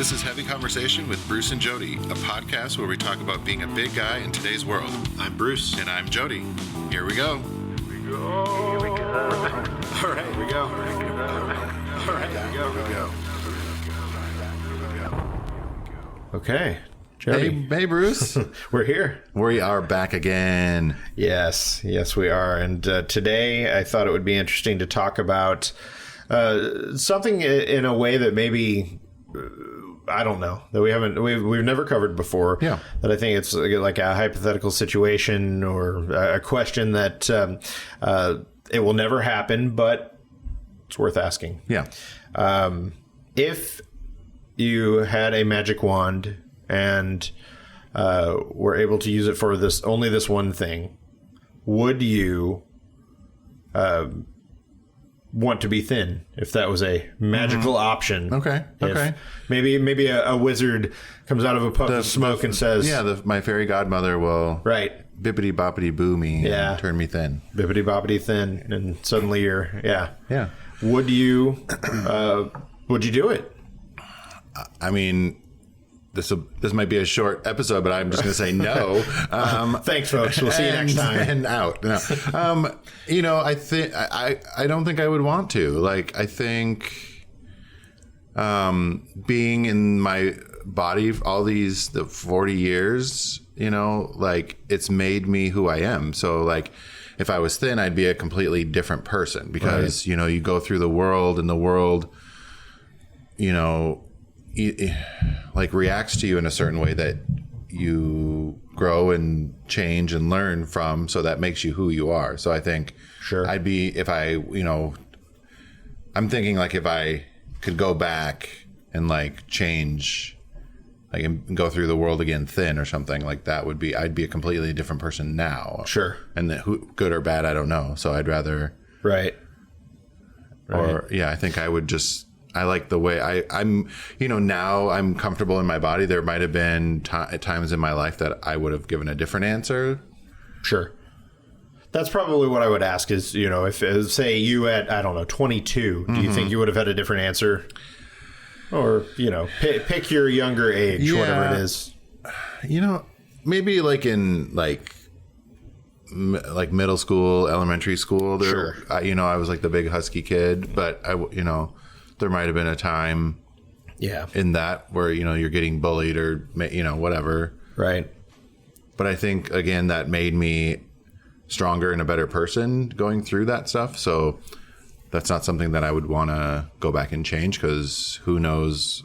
This is Heavy Conversation with Bruce and Jody, a podcast where we talk about being a big guy in today's world. I'm Bruce. And I'm Jody. Here we go. Here we go. All right, here we go. All right, here we go. Okay. Jody. Hey, Bruce. We're here. We are back again. Yes, we are. And today I thought it would be interesting to talk about something in a way that maybe... I don't know, that we've never covered before. Yeah. That I think it's like a hypothetical situation or a question that it will never happen, but it's worth asking. Yeah. If you had a magic wand and were able to use it for only this one thing, would you want to be thin if that was a magical option? Okay. If maybe a wizard comes out of a puff of smoke and says, my fairy godmother will bippity boppity boo me and turn me thin. Bippity boppity thin, and suddenly you're Yeah. Would you do it? I mean, this might be a short episode, but I'm just going to say no. Thanks, folks. We'll see you next time. And out. No. I think I don't think I would want to. Like, I think being in my body all the 40 years, like, it's made me who I am. So, like, if I was thin, I'd be a completely different person because, you go through the world and the world, like reacts to you in a certain way that you grow and change and learn from. So that makes you who you are. So I think I'd be, I'm thinking like if I could go back and like change, like and go through the world again thin or something like that I'd be a completely different person now. Sure. And good or bad, I don't know. So I'd rather. Right. Or I think I would just, I like the way I'm, now I'm comfortable in my body. There might have been times in my life that I would have given a different answer. Sure. That's probably what I would ask is, if say you at, I don't know, 22, do you think you would have had a different answer? Or, pick your younger age, whatever it is. Maybe like in like middle school, elementary school. Sure. I was like the big husky kid, but there might have been a time in that where, you're getting bullied or, whatever. Right. But I think, again, that made me stronger and a better person going through that stuff. So that's not something that I would want to go back and change because who knows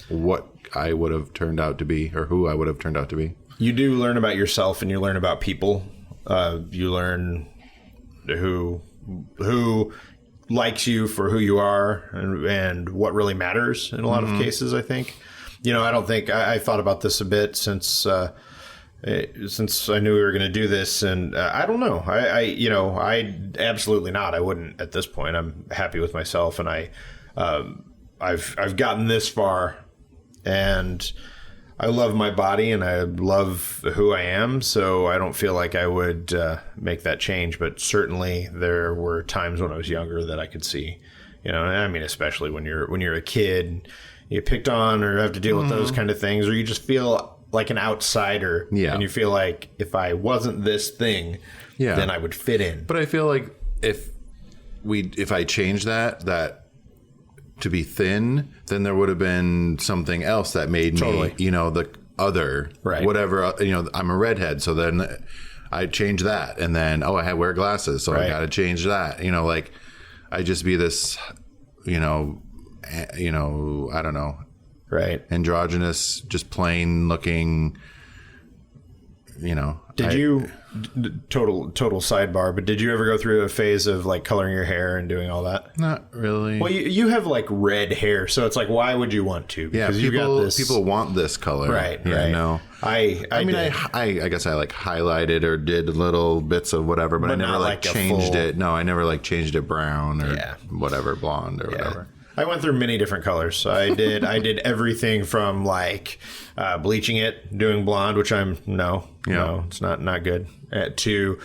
what I would have turned out to be or who I would have turned out to be. You do learn about yourself and you learn about people. You learn who likes you for who you are and what really matters in a lot of cases, I think. I don't think I thought about this a bit since I knew we were going to do this, and I don't know. I absolutely not. I wouldn't at this point. I'm happy with myself, and I've gotten this far, and I love my body and I love who I am, so I don't feel like I would make that change. But certainly there were times when I was younger that I could see, I mean, especially when you're a kid, you get picked on or have to deal with those kind of things, or you just feel like an outsider. Yeah. And you feel like if I wasn't this thing, then I would fit in. But I feel like if I changed that to be thin, then there would have been something else that made me, the other, whatever, I'm a redhead. So then I change that. And then, I wear glasses. So I got to change that, like I just be this, I don't know. Right. Androgynous, just plain looking, Did you, total sidebar, but did you ever go through a phase of like coloring your hair and doing all that? Not really. Well, you have like red hair, so it's like, why would you want to? Because people want this color. Right. No. I guess I like highlighted or did little bits of whatever, but I never like changed it. No, I never like changed it brown or whatever, blonde or whatever. I went through many different colors. I did everything from like bleaching it, doing blonde, which no, it's not good. To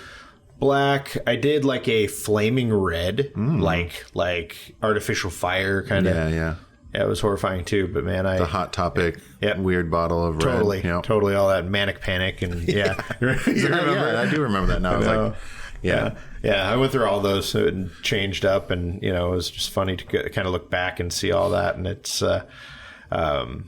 black. I did like a flaming red, like artificial fire kind of. Yeah. Yeah, it was horrifying too. But man, the Hot Topic weird bottle of red. Totally all that Manic Panic and yeah. Yeah, I do remember that now. I was like, yeah. I went through all those and changed up, and it was just funny to kind of look back and see all that, and it's a lot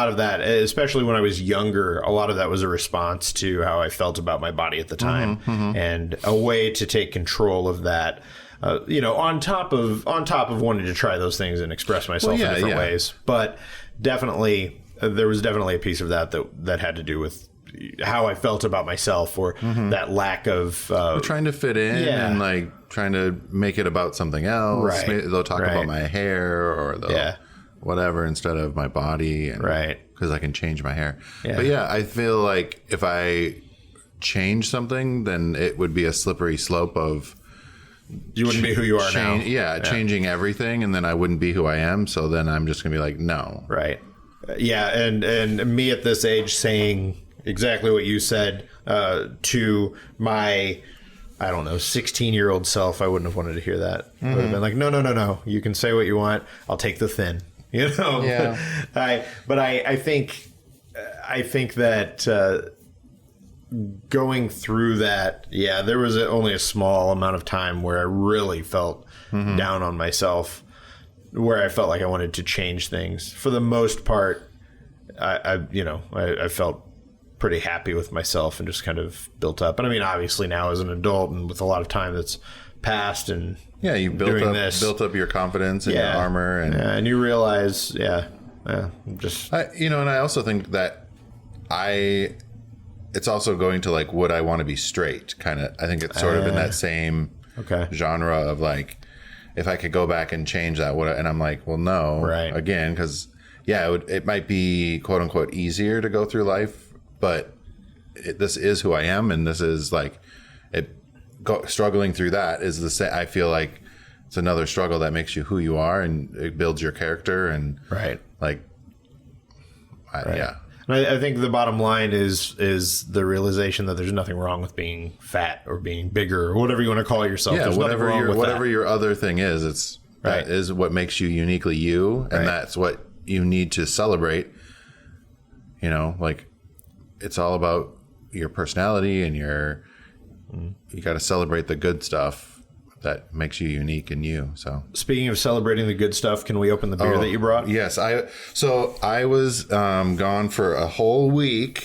of that, especially when I was younger, a lot of that was a response to how I felt about my body at the time, and a way to take control of that. On top of wanting to try those things and express myself in different ways, but definitely there was definitely a piece of that had to do with how I felt about myself, or that lack of trying to fit in and like trying to make it about something else. Right. Maybe they'll talk about my hair or whatever instead of my body, and, because I can change my hair. Yeah. But I feel like if I change something, then it would be a slippery slope of you wouldn't be who you are now. Changing everything, and then I wouldn't be who I am. So then I'm just gonna be like, no. Right. And me at this age saying exactly what you said to my, I don't know, 16-year-old self, I wouldn't have wanted to hear that. I would have been like, no. You can say what you want. I'll take the thin. Yeah. I think that going through that, there was only a small amount of time where I really felt down on myself, where I felt like I wanted to change things. For the most part, I felt pretty happy with myself and just kind of built up. And I mean, obviously now as an adult and with a lot of time that's passed, and you built up your confidence and your armor, and you realize, just and I also think that it's also going to like, would I want to be straight? Kind of, I think it's sort of in that same genre of like, if I could go back and change that, and I'm like, well, no, again, because it might be quote unquote easier to go through life, but this is who I am, and this is like struggling through that is the same. I feel like it's another struggle that makes you who you are, and it builds your character, and I think the bottom line is the realization that there's nothing wrong with being fat or being bigger or whatever you want to call yourself. Yeah, there's whatever your other thing is, that is what makes you uniquely you, and that's what you need to celebrate. Like it's all about your personality, and you got to celebrate the good stuff that makes you unique and you. So speaking of celebrating the good stuff, can we open the beer that you brought? Yes. I was gone for a whole week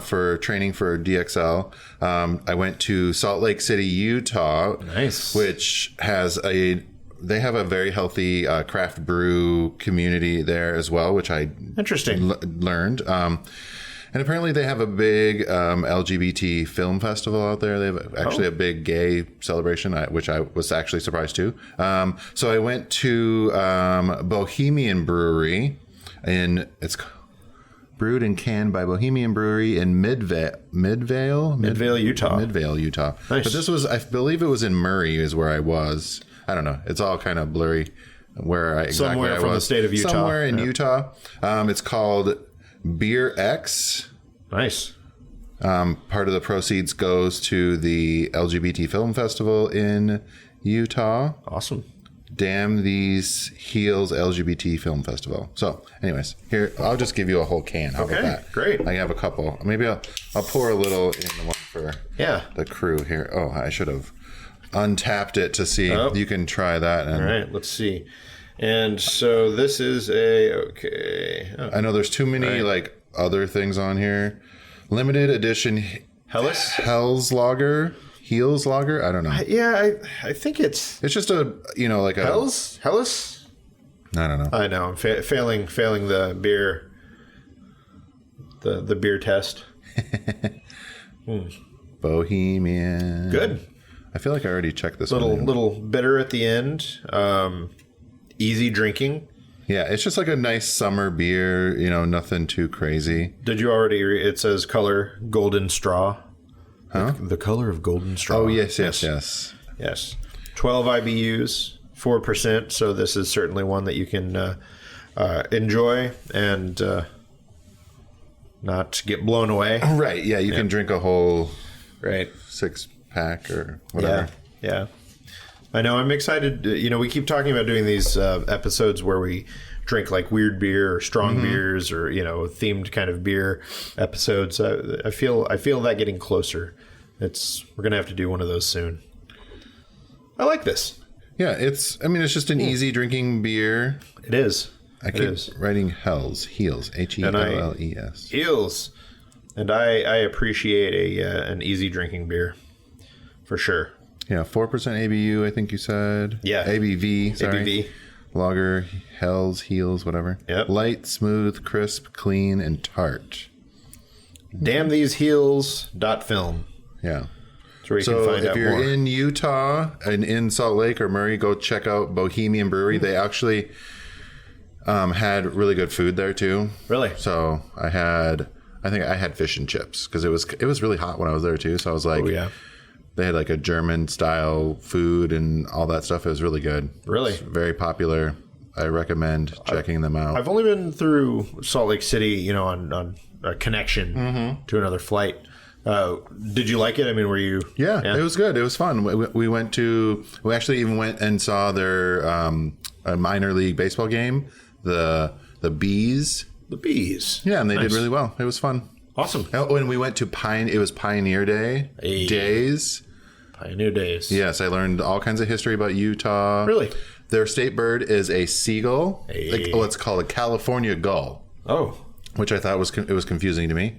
for training for DXL. I went to Salt Lake City, Utah. Nice. Which they have a very healthy craft brew community there as well, which I learned. And apparently they have a big LGBT film festival out there. They have actually a big gay celebration, which I was actually surprised too. So I went to Bohemian Brewery, it's brewed and canned by Bohemian Brewery in Midvale, Utah. Nice. But this was, I believe it was in Murray is where I was. I don't know. It's all kind of blurry where I somewhere from the state of Utah. Somewhere in Utah. It's called Beer X. Nice. Part of the proceeds goes to the LGBT Film Festival in Utah. Awesome. Damn These Heels LGBT Film Festival. So, anyways, here, I'll just give you a whole can. How about that? Great. I have a couple. Maybe I'll pour a little in the one for the crew here. Oh, I should have untapped it to see. You can try that. All right, let's see. And so this is I know there's too many other things on here. Limited edition Heels Lager. I don't know. I think it's just a Hellas. I don't know. I know. I'm failing the beer. The beer test. Bohemian. Good. I feel like I already checked this little bitter at the end. Easy drinking. Yeah, it's just like a nice summer beer, nothing too crazy. Did you already it says color golden straw? Huh? The color of golden straw. Oh, yes. 12 IBUs, 4%, so this is certainly one that you can enjoy and not get blown away. Right, yeah, you can drink a whole 6-pack or whatever. Yeah. I know. I'm excited. We keep talking about doing these episodes where we drink like weird beer or strong beers or themed kind of beer episodes. I feel that getting closer. We're gonna have to do one of those soon. I like this. Yeah, it's just an easy drinking beer. It is. I keep writing Heels, Heels. Heels. And I appreciate an easy drinking beer for sure. Yeah, 4% ABU, I think you said. Yeah. ABV, sorry. ABV. Lager, Heels, whatever. Yep. Light, smooth, crisp, clean, and tart. Damn these heels.film. Yeah. That's where you can find out more. If you're in Utah and in Salt Lake or Murray, go check out Bohemian Brewery. They actually had really good food there too. Really? So I think I had fish and chips because it was really hot when I was there too. So I was like, oh yeah. They had like a German style food and all that stuff. It was really good. Really? Very popular. I recommend checking them out. I've only been through Salt Lake City, on a connection to another flight. Did you like it? I mean, were you? Yeah, it was good. It was fun. We actually even went and saw their a minor league baseball game, the Bees. The Bees. Yeah, and they did really well. It was fun. Awesome. Oh, and we went to it was Pioneer Day. Days. Pioneer Days. Yes, I learned all kinds of history about Utah. Really? Their state bird is a seagull. It's called a California gull. Oh. Which I thought was confusing to me.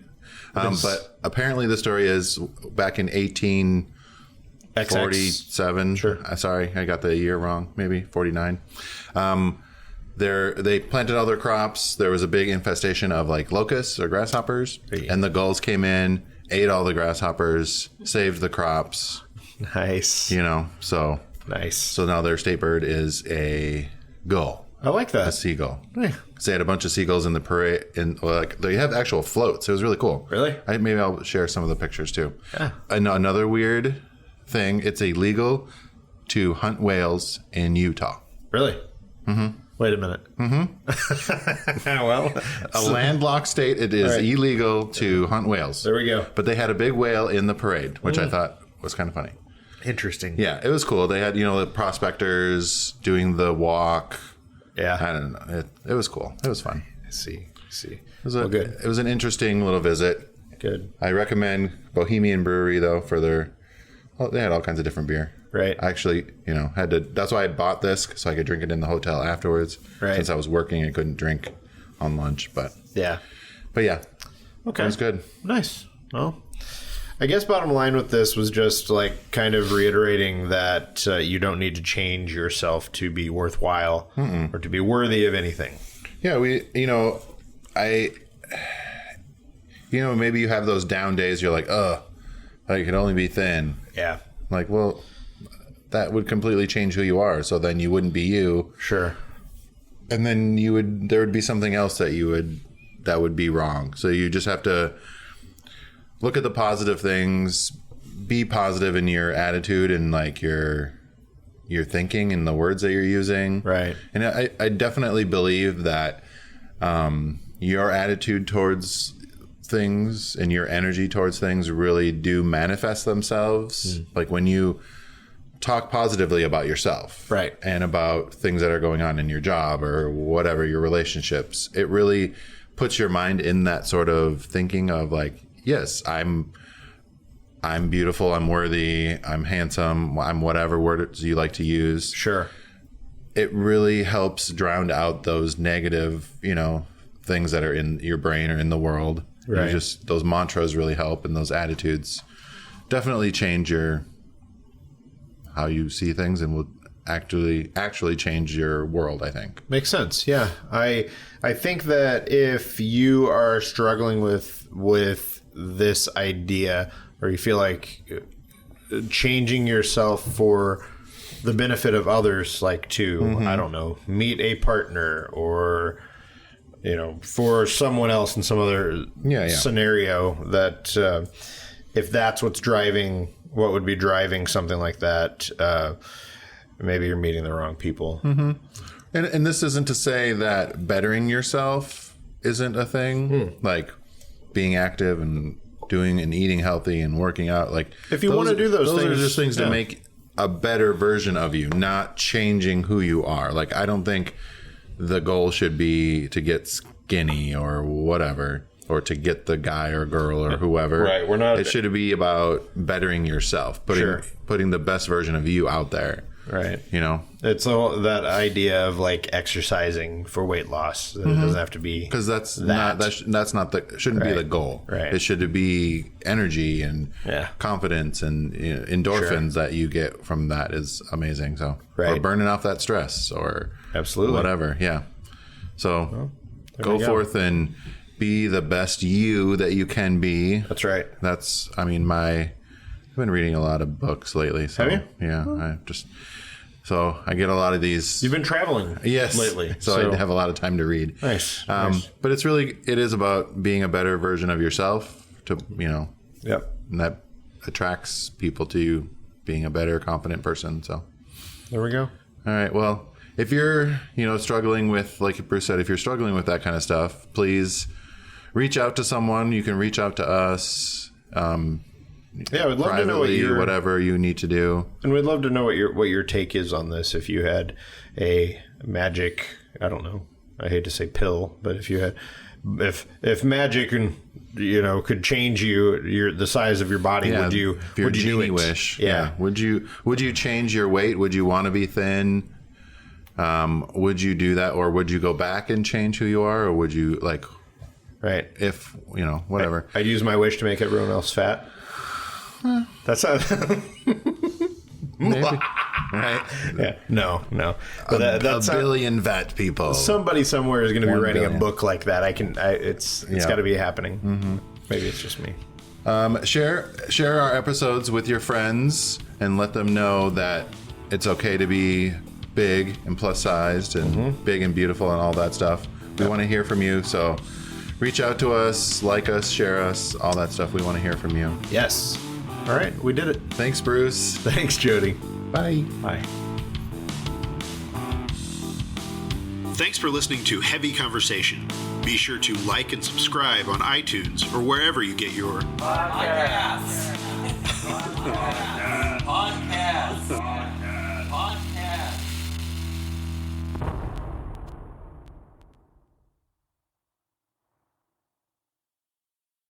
But apparently the story is back in 1847. Sure. Sorry, I got the year wrong. Maybe 49. They planted all their crops. There was a big infestation of like locusts or grasshoppers, and the gulls came in, ate all the grasshoppers, saved the crops. Nice. So nice. So now their state bird is a gull. I like that. A seagull. Yeah. They had a bunch of seagulls in the parade, and they have actual floats. It was really cool. Really? Maybe I'll share some of the pictures too. Yeah. And another weird thing: it's illegal to hunt whales in Utah. Really? Mm-hmm. Wait a minute. Mm-hmm. Well, a landlocked state. It is illegal to hunt whales. There we go. But they had a big whale in the parade, which I thought was kind of funny. Interesting. Yeah, it was cool. They had the prospectors doing the walk. Yeah. I don't know. It was cool. It was fun. I see. It was good. It was an interesting little visit. Good. I recommend Bohemian Brewery though for their. Well, they had all kinds of different beer. Right. I actually, had to. That's why I bought this so I could drink it in the hotel afterwards. Right. Since I was working, I couldn't drink on lunch. But yeah. Okay. It was good. Nice. Well, I guess bottom line with this was just like kind of reiterating that you don't need to change yourself to be worthwhile or to be worthy of anything. Yeah, maybe you have those down days. You're like, I could only be thin. Yeah. Like, well, that would completely change who you are. So then you wouldn't be you. Sure. And then there would be something else that would be wrong. So you just have to look at the positive things, be positive in your attitude and like your thinking and the words that you're using. Right. And I definitely believe that your attitude towards things and your energy towards things really do manifest themselves. Like when you talk positively about yourself, right, and about things that are going on in your job or whatever, your relationships, it really puts your mind in that sort of thinking of like, yes, I'm beautiful, I'm worthy, I'm handsome, I'm whatever words you like to use. Sure. It really helps drown out those negative, things that are in your brain or in the world. Right. Those mantras really help, and those attitudes definitely change how you see things and will actually change your world, I think. Makes sense. Yeah. I think that if you are struggling with this idea, or you feel like changing yourself for the benefit of others, like to, I don't know, meet a partner or, for someone else in some other scenario, that if that's what would be driving something like that, maybe you're meeting the wrong people. Mm-hmm. And this isn't to say that bettering yourself isn't a thing, like being active and doing and eating healthy and working out. Like if you want to do those things, are just things to make a better version of you, not changing who you are. Like, I don't think the goal should be to get skinny or whatever, or to get the guy or girl or whoever. Right. We're not. It should be about bettering yourself, putting the best version of you out there. Right. You know, it's all that idea of like exercising for weight loss. It doesn't have to be, because that's not shouldn't be the goal. Right. It should be energy and confidence and endorphins that you get from that is amazing. So, or burning off that stress or absolutely whatever. Yeah. So go forth and be the best you that you can be. That's right. I mean, I've been reading a lot of books lately. So, have you? Yeah. So I get a lot of these. You've been traveling lately. So I have a lot of time to read. Nice. But it is about being a better version of yourself and that attracts people to you being a better, confident person. So there we go. All right. Well, if you're, struggling with, like Bruce said, if you're struggling with that kind of stuff, please reach out to someone. You can reach out to us. Yeah, we'd love to know whatever you need to do, and we'd love to know what your take is on this. If you had a magic, I don't know, I hate to say pill, but if you had, if magic and could change the size of your body, would you do it? Wish, would you change your weight? Would you want to be thin? Would you do that, or would you go back and change who you are, or would you if whatever? I'd use my wish to make everyone else fat. That's how. Maybe. Right? Yeah. No. But that's a billion fat people. Somebody somewhere is going to be writing a book like that. It's got to be happening. Mm-hmm. Maybe it's just me. Share our episodes with your friends and let them know that it's okay to be big and plus sized and big and beautiful and all that stuff. We want to hear from you. So reach out to us, like us, share us, all that stuff. We want to hear from you. Yes. All right, we did it. Thanks, Bruce. Thanks, Jody. Bye. Bye. Thanks for listening to Heavy Conversation. Be sure to like and subscribe on iTunes or wherever you get your podcasts.